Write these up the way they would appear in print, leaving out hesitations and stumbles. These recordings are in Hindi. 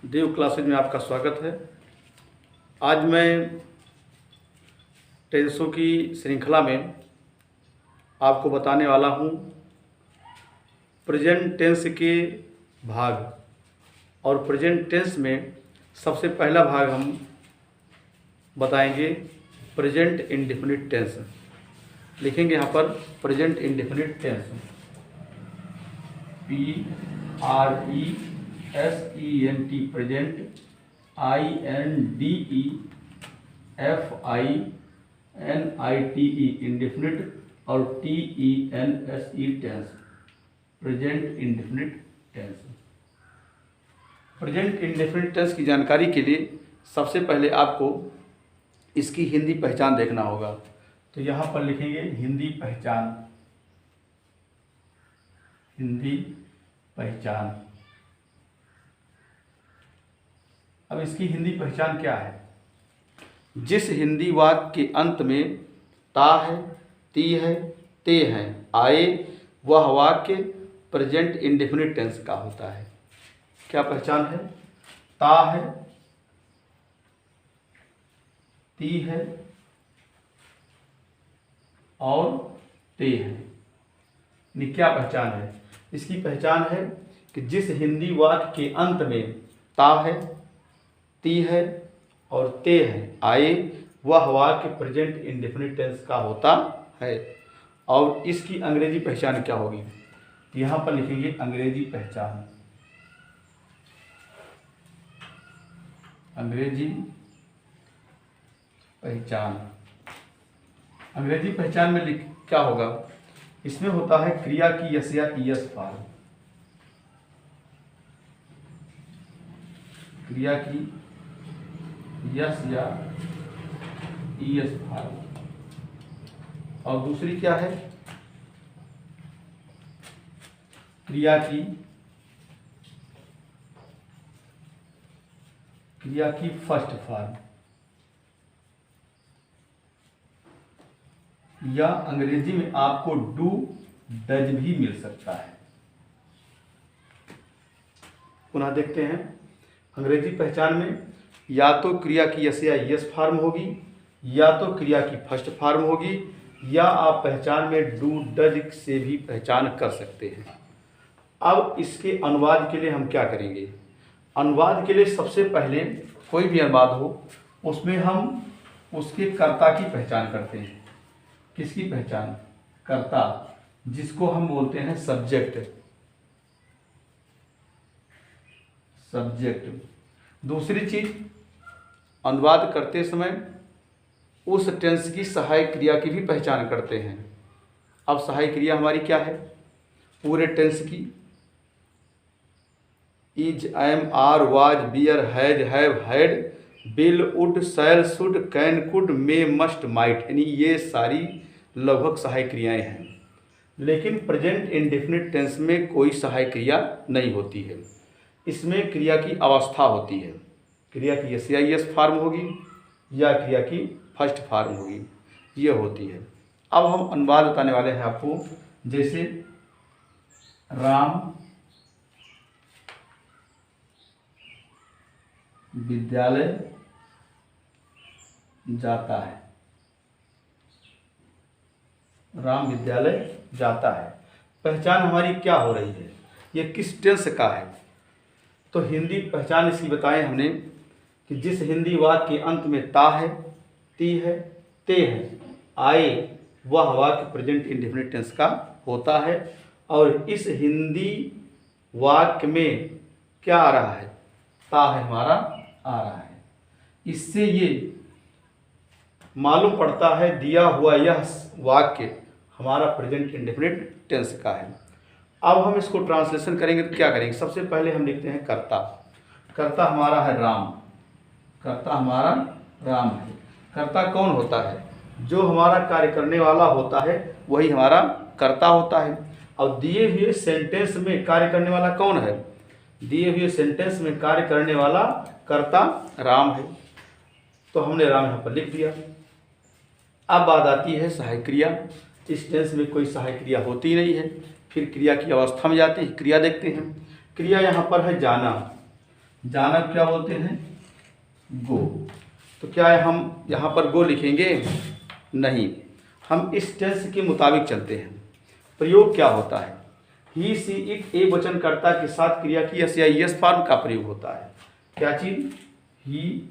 देव क्लासेज में आपका स्वागत है। आज मैं टेंसों की श्रृंखला में आपको बताने वाला हूँ प्रेजेंट टेंस के भाग। और प्रेजेंट टेंस में सबसे पहला भाग हम बताएंगे प्रेजेंट इंडेफिनिट टेंस। लिखेंगे यहाँ पर present indefinite tense, PRESENT present, INDEFINITE indefinite और TENSE tense, present indefinite tense. Present indefinite tense की जानकारी के लिए सबसे पहले आपको इसकी हिंदी पहचान देखना होगा। तो यहाँ पर लिखेंगे हिंदी पहचान, हिंदी पहचान। अब इसकी हिंदी पहचान क्या है? जिस हिंदी वाक्य के अंत में ता है, ती है, ते हैं आए, वह वाक्य प्रेजेंट इंडेफिनिट टेंस का होता है। क्या पहचान है? ता है, ती है और ते है। क्या पहचान है? इसकी पहचान है कि जिस हिंदी वाक्य के अंत में ता है, ती है और ते है आए, वह वाक्य प्रेजेंट इंडेफिनिट टेंस का होता है। और इसकी अंग्रेजी पहचान क्या होगी? यहाँ पर लिखेंगे अंग्रेजी पहचान, अंग्रेजी पहचान। अंग्रेजी पहचान में क्या होगा? इसमें होता है क्रिया की यस या ईएस फॉर्म, क्रिया की यस या ईएस फॉर्म। और दूसरी क्या है? क्रिया की फर्स्ट फॉर्म, या अंग्रेजी में आपको डू डज भी मिल सकता है। पुनः देखते हैं अंग्रेजी पहचान में या तो क्रिया की यस या यस फॉर्म होगी, या तो क्रिया की फर्स्ट फॉर्म होगी, या आप पहचान में डू डज से भी पहचान कर सकते हैं। अब इसके अनुवाद के लिए हम क्या करेंगे? अनुवाद के लिए सबसे पहले कोई भी अनुवाद हो उसमें हम उसके कर्ता की पहचान करते हैं। किसकी पहचान? कर्ता, जिसको हम बोलते हैं सब्जेक्ट, सब्जेक्ट। दूसरी चीज, अनुवाद करते समय उस टेंस की सहायक क्रिया की भी पहचान करते हैं। अब सहायक क्रिया हमारी क्या है? पूरे टेंस की is, am, are, was, were, has, have, had, will, would, shall, should, can, could, may, must, might, यानी ये सारी लगभग सहायक क्रियाएं हैं। लेकिन प्रेजेंट इंडेफिनिट टेंस में कोई सहायक क्रिया नहीं होती है। इसमें क्रिया की अवस्था होती है। क्रिया की यस या यस फॉर्म होगी या क्रिया की फर्स्ट फॉर्म होगी, ये होती है। अब हम अनुवाद बताने वाले हैं आपको। जैसे राम विद्यालय जाता है, राम विद्यालय जाता है। पहचान हमारी क्या हो रही है? ये किस टेंस का है? तो हिंदी पहचान इसकी बताएं हमने कि जिस हिंदी वाक्य के अंत में ता है, ती है, ते है आए, वह वाक्य प्रेजेंट इंडेफिनिट टेंस का होता है। और इस हिंदी वाक्य में क्या आ रहा है? ता है हमारा आ रहा है। इससे ये मालूम पड़ता है दिया हुआ यह वाक्य हमारा प्रेजेंट इंडेफिनिट टेंस का है। अब हम इसको ट्रांसलेशन करेंगे तो क्या करेंगे? सबसे पहले हम लिखते हैं कर्ता। कर्ता हमारा है राम, कर्ता हमारा राम है। कर्ता कौन होता है? जो हमारा कार्य करने वाला होता है वही हमारा कर्ता होता है। और दिए हुए सेंटेंस में कार्य करने वाला कौन है? दिए हुए सेंटेंस में कार्य करने वाला कर्ता राम है। तो हमने राम यहाँ पर लिख दिया। अब बात आती है सहायक क्रिया। इस टेंस में कोई सहायक क्रिया होती नहीं है। फिर क्रिया की अवस्था में जाते हैं, क्रिया देखते हैं। क्रिया यहाँ पर है जाना। जाना क्या बोलते हैं, गो। तो क्या है, हम यहाँ पर गो लिखेंगे नहीं, हम इस टेंस के मुताबिक चलते हैं। प्रयोग क्या होता है, ही सी इट एक वचनकर्ता के साथ क्रिया की एस या यस फॉर्म का प्रयोग होता है। क्या चीज, ही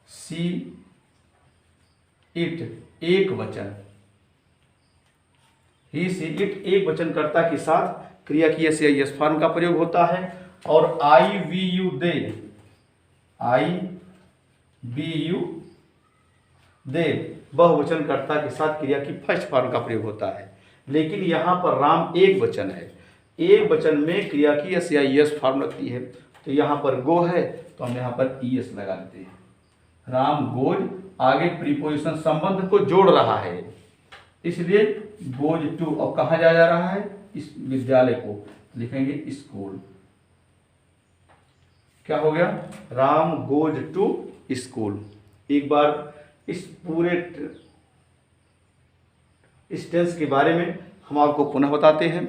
सी इट एक वचन, ही सी इट एक वचनकर्ता के साथ क्रिया की एस या यस फॉर्म का प्रयोग होता है। और I we you they, I we you they बहुवचनकर्ता के साथ क्रिया की फर्स्ट फॉर्म का प्रयोग होता है। लेकिन यहाँ पर राम एक वचन है, एक वचन में क्रिया की एस या यस फॉर्म लगती है। तो यहाँ पर गो है तो हम यहाँ पर ई एस लगा देते हैं। राम गोज, आगे प्रीपोजिशन संबंध को जोड़ रहा है, इसलिए गोज टू। और कहाँ जा रहा है, इस विद्यालय को, लिखेंगे स्कूल। क्या हो गया, राम गोज टू स्कूल। एक बार इस पूरे इस टेंस के बारे में हम आपको पुनः बताते हैं।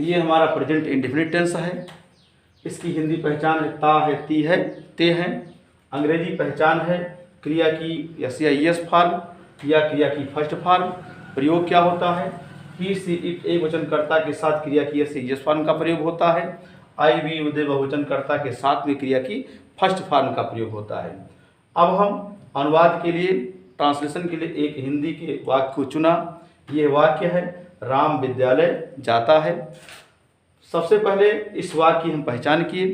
ये हमारा प्रेजेंट इंडेफिनिट टेंस है। इसकी हिंदी पहचान है ता है, ती है, ते है। अंग्रेजी पहचान है क्रिया की एस या यस फॉर्म या क्रिया की फर्स्ट फॉर्म। प्रयोग क्या होता है, ही सी इट एक वचनकर्ता के साथ क्रिया की एस या यस फॉर्म का प्रयोग होता है। आई वी यू दे बहुवचनकर्ता के साथ में क्रिया की फर्स्ट फॉर्म का प्रयोग होता है। अब हम अनुवाद के लिए, ट्रांसलेशन के लिए एक हिंदी के वाक्य को चुना। ये वाक्य है, राम विद्यालय जाता है। सबसे पहले इस वाक्य की हम पहचान किए।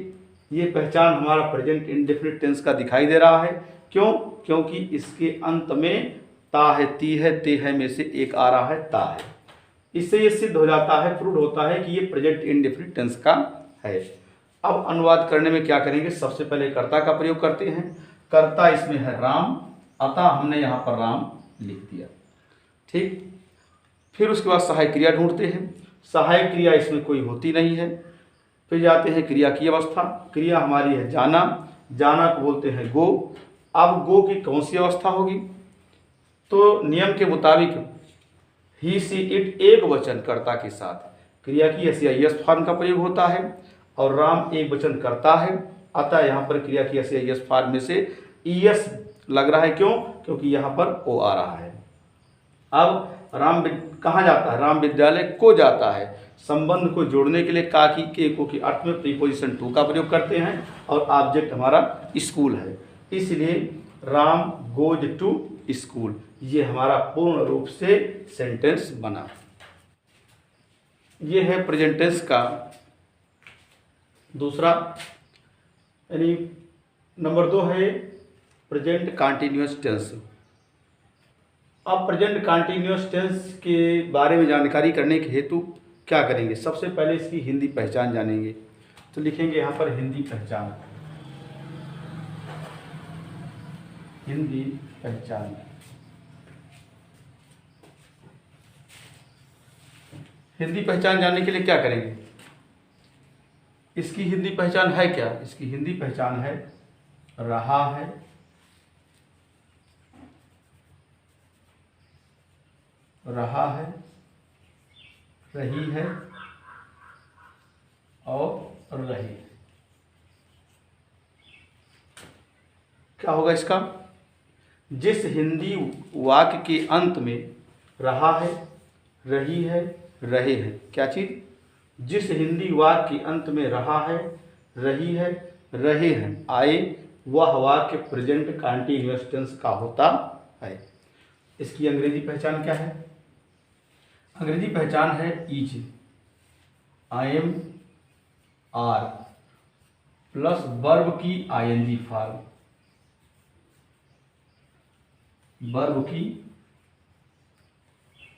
ये पहचान हमारा प्रेजेंट इंडेफिनिट टेंस का दिखाई दे रहा है। क्यों, क्योंकि इसके अंत में ता है, ती है, ते है में से एक आ रहा है, ता है। इससे ये सिद्ध हो जाता है, प्रूव होता है कि ये प्रेजेंट इंडेफिनिट टेंस का है। अब अनुवाद करने में क्या करेंगे, सबसे पहले कर्ता का प्रयोग करते हैं। कर्ता इसमें है राम, अतः हमने यहाँ पर राम लिख दिया। ठीक, फिर उसके बाद सहायक क्रिया ढूंढते हैं। सहायक क्रिया इसमें कोई होती नहीं है। फिर जाते हैं क्रिया की अवस्था। क्रिया हमारी है जाना, जाना को बोलते हैं गो। अब गो की कौन सी अवस्था होगी, तो नियम के मुताबिक ही सी इट एक वचन कर्ता के साथ क्रिया की एस या यस फॉर्म का प्रयोग होता है। और राम एक वचन करता है, अतः यहाँ पर क्रिया की एस या यस फॉर्म में से ई एस लग रहा है। क्यों, क्योंकि यहाँ पर ओ आ रहा है। अब राम कहाँ जाता है, राम विद्यालय को जाता है। संबंध को जोड़ने के लिए का की, के को के अर्थ में प्रीपोजिशन टू का प्रयोग करते हैं और ऑब्जेक्ट हमारा स्कूल है, इसलिए राम गोज टू स्कूल। ये हमारा पूर्ण रूप से सेंटेंस बना। ये है प्रेजेंट टेंस का दूसरा, यानी नंबर 2 है प्रेजेंट कंटीन्यूअस टेंस। अब प्रेजेंट कंटीन्यूअस टेंस के बारे में जानकारी करने के हेतु क्या करेंगे, सबसे पहले इसकी हिंदी पहचान जानेंगे। तो लिखेंगे यहाँ पर हिंदी पहचान, हिंदी पहचान। हिंदी पहचान जानने के लिए क्या करेंगे, इसकी हिंदी पहचान है क्या, इसकी हिंदी पहचान है रहा है, रहा है, रही है और रही है। क्या होगा इसका, जिस हिंदी वाक्य के अंत में रहा है, रही है, रहे हैं, क्या चीज, जिस हिंदी वाक्य के अंत में रहा है, रही है, रहे हैं आए, वह वाक्य प्रेजेंट कंटीन्यूअस टेंस का होता है। इसकी अंग्रेजी पहचान क्या है, अंग्रेजी पहचान है is, I am are plus verb की आईएनजी फॉर्म, वर्ब की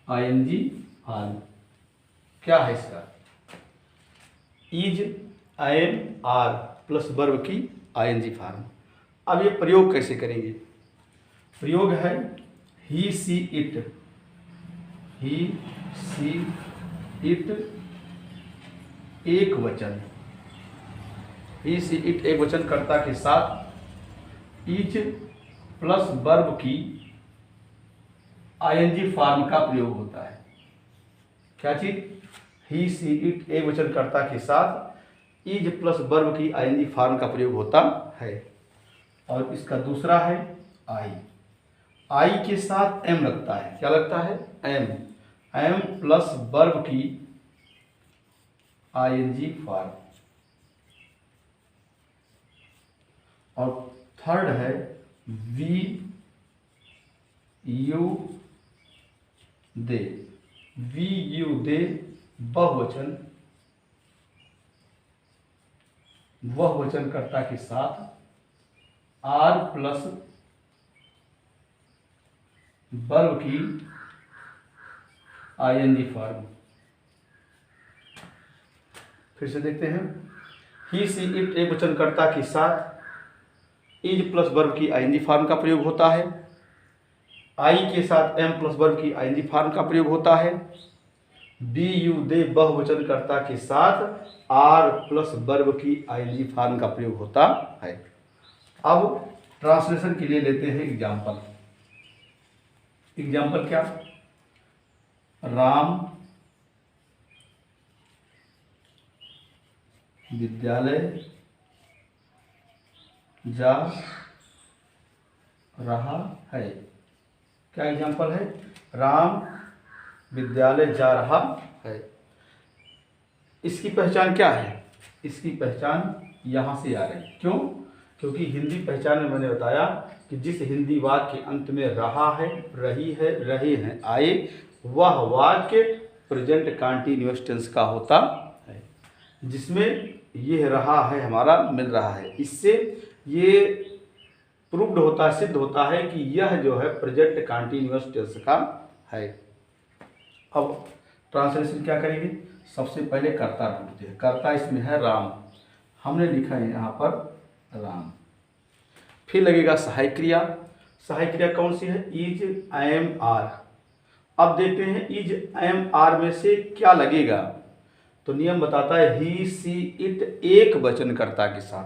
आईएनजी फॉर्म। क्या है इसका, is, I am are plus verb की आईएनजी फॉर्म। अब ये प्रयोग कैसे करेंगे, प्रयोग है ही she it, he she it एक वचन, ही सी इट एक वचन कर्ता के साथ इज प्लस वर्ब की आईएनजी फॉर्म का प्रयोग होता है। क्या चीज, ही सी इट एक वचन कर्ता के साथ इज प्लस वर्ब की आईएनजी फॉर्म का प्रयोग होता है। और इसका दूसरा है आई। आई के साथ एम लगता है, क्या लगता है? एम। एम प्लस वर्ब की आईएनजी फॉर्म। और थर्ड है we you they. We you they बहुवचन, कर्ता के साथ आर प्लस वर्ब की आईएनजी फॉर्म। फिर से देखते हैं। ही सी इट एक वचनकर्ता के साथ इज प्लस वर्ब की आईएनजी फॉर्म का प्रयोग होता है। आई के साथ एम प्लस वर्ब की आईएनजी फॉर्म का प्रयोग होता है। बी यू दे बहुवचनकर्ता के साथ आर प्लस वर्ब की आईएनजी फॉर्म का प्रयोग होता है। अब ट्रांसलेशन के लिए लेते हैं एग्जाम्पल। एग्जाम्पल क्या? राम विद्यालय जा रहा है। क्या एग्जाम्पल है? राम विद्यालय जा रहा है। इसकी पहचान क्या है? इसकी पहचान यहाँ से आ रही है। क्यों? क्योंकि हिंदी पहचान में मैंने बताया कि जिस हिंदी वाक्य के अंत में रहा है, रही है, रहे हैं, आए, वह वाक्य प्रेजेंट कंटीन्यूअस टेंस का होता है, जिसमें यह रहा है हमारा मिल रहा है। इससे ये प्रूव्ड होता है, सिद्ध होता है कि यह जो है प्रेजेंट कंटीन्यूअस टेंस का है। अब ट्रांसलेशन क्या करेंगे? सबसे पहले कर्ता ढूंढते हैं। कर्ता इसमें है राम, हमने लिखा है यहाँ पर राम। फिर लगेगा सहायक क्रिया। सहायक क्रिया कौन सी है? Is, am, are. अब देखते हैं इज, एम, आर में से क्या लगेगा। तो नियम बताता है ही सी इट एक वचनकर्ता के साथ।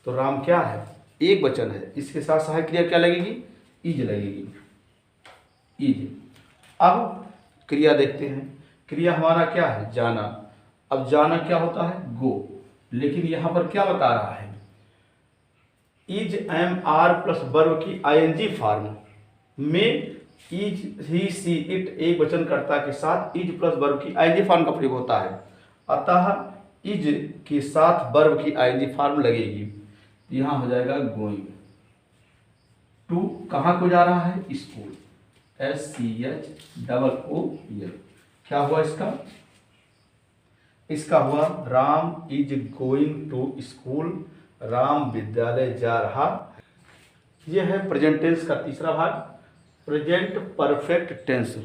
तो राम क्या है? एक वचन है, इसके साथ सहायक क्रिया क्या लगेगी? इज लगेगी, इज। अब क्रिया देखते हैं। क्रिया हमारा क्या है? जाना। अब जाना क्या होता है? गो। लेकिन यहां पर क्या बता रहा है? Is, am, are plus verb की आईएनजी फॉर्म में इज, ही, सी, इट एक वचनकर्ता के साथ इज प्लस वर्ब की आईएनजी फॉर्म का प्रयोग होता है। अतः इज के साथ वर्ब की आईएनजी फॉर्म लगेगी। यहां हो जाएगा गोइंग टू। कहां को जा रहा है? स्कूल। SCHOOL। क्या हुआ इसका? इसका हुआ Ram is going to school. Ram विद्यालय जा रहा है। यह है प्रेजेंट टेंस का तीसरा भाग, present perfect tense.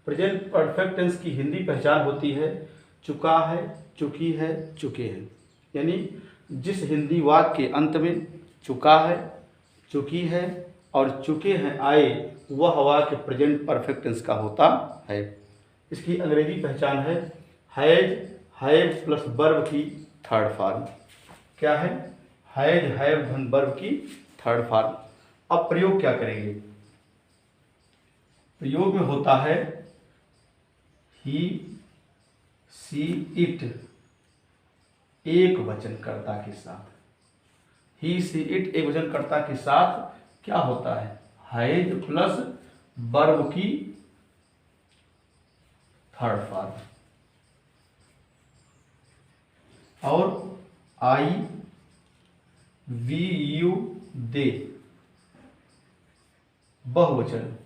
Present perfect tense की हिंदी पहचान होती है चुका है, चुकी है, चुके हैं। यानी जिस हिंदी वाक्य के अंत में चुका है, चुकी है और चुके हैं आए, वह वाक्य प्रेजेंट परफेक्ट टेंस का होता है। इसकी अंग्रेजी पहचान है हैज, हैव प्लस वर्ब की थर्ड फॉर्म। क्या है? हैज, हैव धन वर्ब की थर्ड फॉर्म। अब प्रयोग क्या करेंगे? प्रयोग में होता है ही, सी, इट एक वचनकर्ता के साथ। ही, सी, इट एक वचनकर्ता के साथ क्या होता है? हैज प्लस वर्ब की थर्ड फॉर्म। और आई, वी, यू, दे बहुवचन,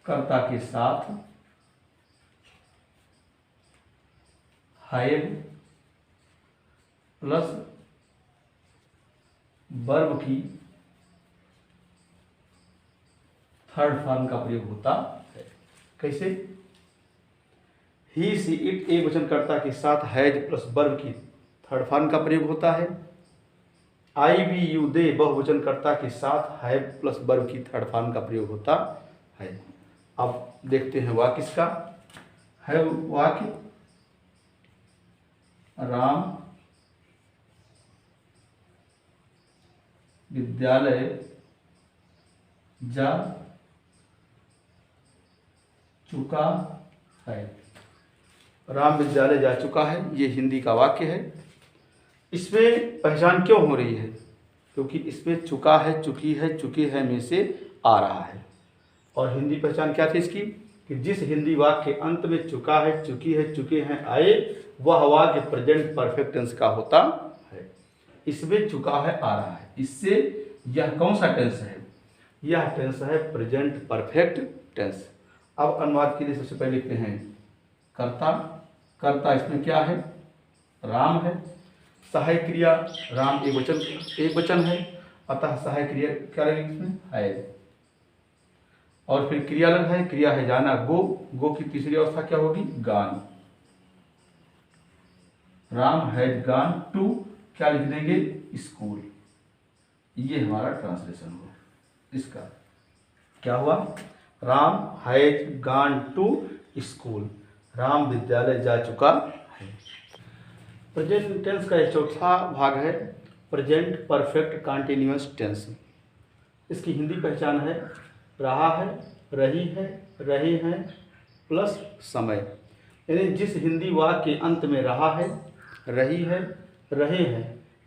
कर्ता के साथ हैव प्लस वर्ब की थर्ड फॉर्म का प्रयोग होता है। कैसे? ही, सी, इट एक वचनकर्ता के साथ हैज प्लस वर्ब की थर्ड फॉर्म का प्रयोग होता है। आई, वी, यू, दे बहुवचनकर्ता के साथ हैव प्लस वर्ब की थर्ड फॉर्म का प्रयोग होता है। अब देखते हैं वाक्य इसका। है वाक्य राम विद्यालय जा चुका है। राम विद्यालय जा चुका है, ये हिंदी का वाक्य है। इसमें पहचान क्यों हो रही है? क्योंकि इसमें चुका है, चुकी है, चुके हैं में से आ रहा है। और हिंदी पहचान क्या थी इसकी? कि जिस हिंदी वाक्य के अंत में चुका है, चुकी है, चुके हैं आए, वह वाक्य प्रेजेंट परफेक्ट टेंस का होता है। इसमें चुका है आ रहा है, इससे यह कौन सा टेंस है? यह टेंस है प्रेजेंट परफेक्ट टेंस। अब अनुवाद के लिए सबसे पहले लिखते हैं कर्ता। कर्ता इसमें क्या है? राम है। सहायक क्रिया राम एक वचन है, अतः सहायक क्रिया क्या लगेगी इसमें? है। और फिर क्रियालन है, क्रिया है जाना गो। गो की तीसरी अवस्था क्या होगी? गान। राम हैड गान टू, क्या लिख देंगे? स्कूल। ये हमारा ट्रांसलेशन हुआ इसका। क्या हुआ? राम हैज गान टू स्कूल, राम विद्यालय जा चुका है। प्रेजेंट टेंस का एक चौथा भाग है प्रेजेंट परफेक्ट कंटिन्यूअस टेंस। इसकी हिंदी पहचान है रहा है, रही है, रहे हैं प्लस समय। यानी जिस हिंदी वाक्य के अंत में रहा है, रही है, रहे हैं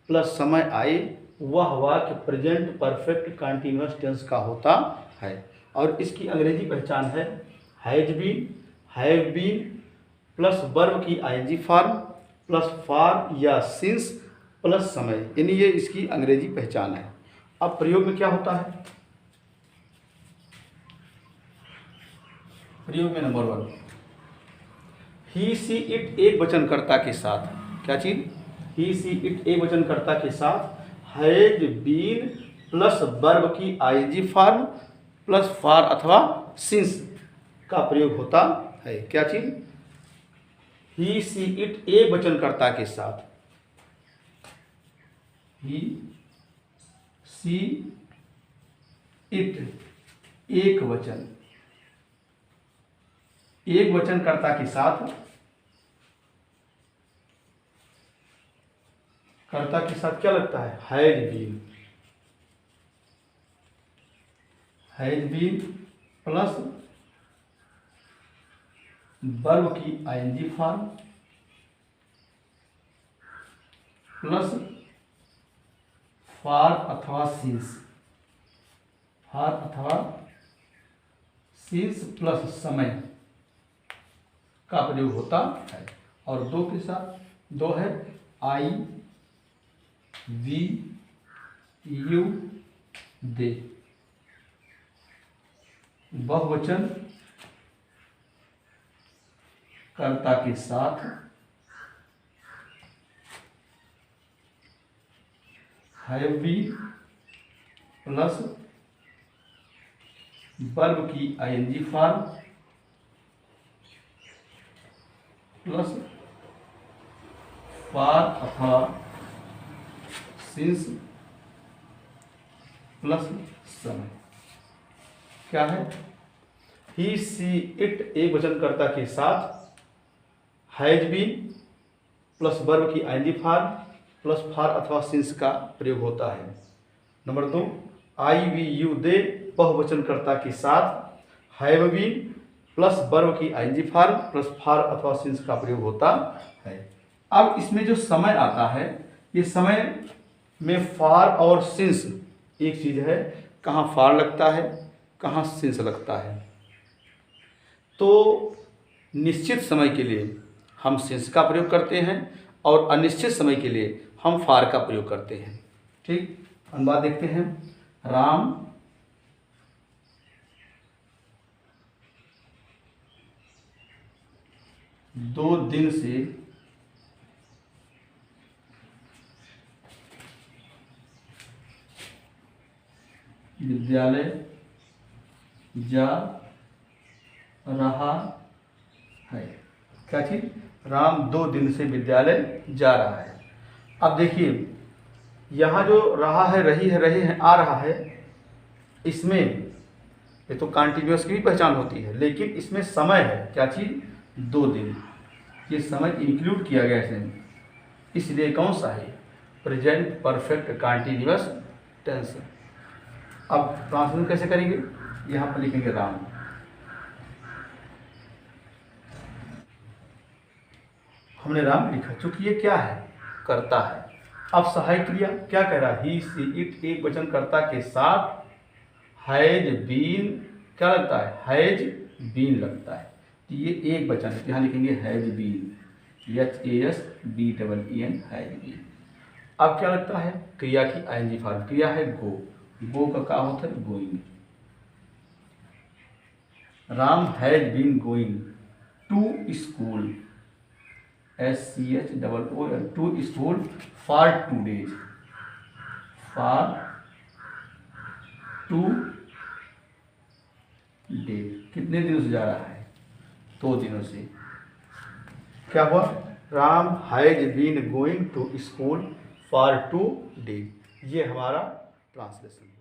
प्लस समय आए, वह वाक्य प्रेजेंट परफेक्ट कंटिन्यूअस टेंस का होता है। और इसकी अंग्रेजी पहचान है has been, have been plus verb की आईएनजी फॉर्म प्लस फॉर या सिंस प्लस समय, यानी ये इसकी अंग्रेजी पहचान है। अब प्रयोग में क्या होता है? प्रयोग में नंबर 1, ही सी इट एक वचनकर्ता के साथ। क्या चीज? ही सी इट एक वचनकर्ता के साथ हैज बीन प्लस वर्ब की आईएनजी फॉर्म प्लस फॉर अथवा सिंस का प्रयोग होता है। क्या चीज? ही सी इट एक वचनकर्ता के साथ, ही सी इट एक वचन, एक वचनकर्ता के साथ, कर्ता के साथ क्या लगता है? हैज बीन प्लस वर्ब की आईएनजी फॉर्म प्लस फॉर अथवा सिंस, फॉर अथवा सिंस प्लस समय का प्रयोग होता है। और दो के साथ, दो है आई वी यू दे, बहुवचन कर्ता के साथ हैव बीन प्लस वर्ब की आईएनजी फॉर्म प्लस फॉर अथवा सिंस प्लस समय। क्या है? ही सी इट एक वचनकर्ता के साथ हैज बीन प्लस वर्ब की आईएनजी फॉर्म प्लस फॉर अथवा सिंस का प्रयोग होता है। Number 2, I we you they बहुवचनकर्ता के साथ हैव बीन प्लस वर्ब की आईएनजी फॉर्म प्लस फॉर अथवा सिंस का प्रयोग होता है। अब इसमें जो समय आता है, ये समय में फॉर और सिंस एक चीज है, कहाँ फॉर लगता है, कहाँ सिंस लगता है। तो निश्चित समय के लिए हम सिंस का प्रयोग करते हैं और अनिश्चित समय के लिए हम फॉर का प्रयोग करते हैं। ठीक, अनुवाद देखते हैं। राम दो दिन से विद्यालय जा रहा है। क्या चीज? राम 2 दिन से विद्यालय जा रहा है। अब देखिए, यहाँ जो रहा है, रही है, रहे हैं, आ रहा है, इसमें ये तो कंटिन्यूअस की भी पहचान होती है, लेकिन इसमें समय है। क्या चीज? 2 दिन। ये समय इंक्लूड किया गया इसमें, इसलिए कौन सा है? Present perfect continuous tense. अब ट्रांसलेशन कैसे करेंगे? यहाँ पर लिखेंगे राम, हमने राम लिखा, चूंकि ये क्या है, कर्ता है। अब सहायक क्रिया क्या कह रहा है, ही सी इट एक वचन कर्ता के साथ हैज बीन क्या लगता है, हैज बीन लगता है। तो ये एक वचन है, यहाँ लिखेंगे has been, HASBEEN, has been. अब क्या लगता है, क्रिया की आईएनजी फॉर्म, क्रिया है गो, गो का क्या होता है, going. Ram has been going to school, SCHOOL, to school for 2 days, for 2 days, कितने दिनों से जा रहा है, 2 दिनों से। क्या हुआ, Ram has been going to school for 2 days। ये हमारा ट्रांसलेशन है।